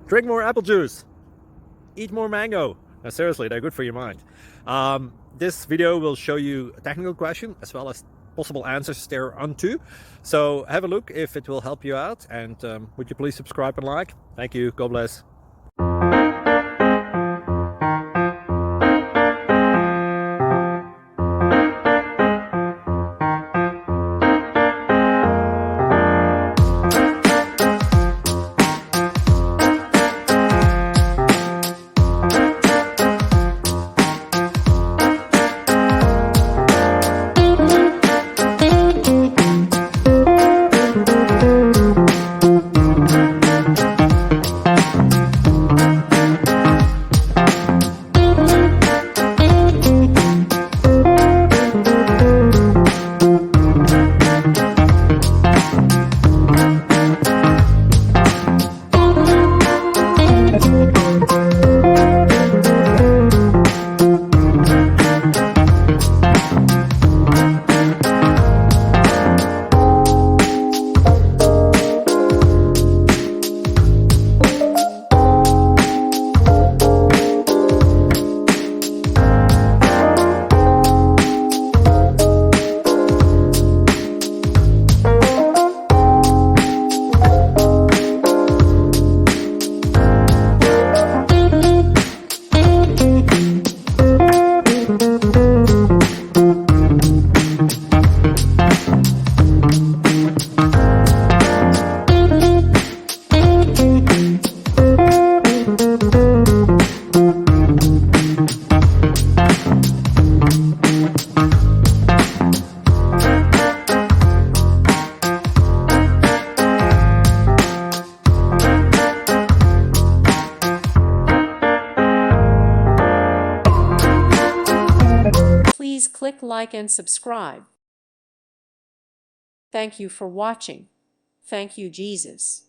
Drink more apple juice. Eat more mango. Now, seriously, they're good for your mind. This video will show you a technical question as well as possible answers thereunto. So have a look if it will help you out, and would you please subscribe and like? Thank you. God bless. Please click like and subscribe. Thank you for watching. Thank you, Jesus.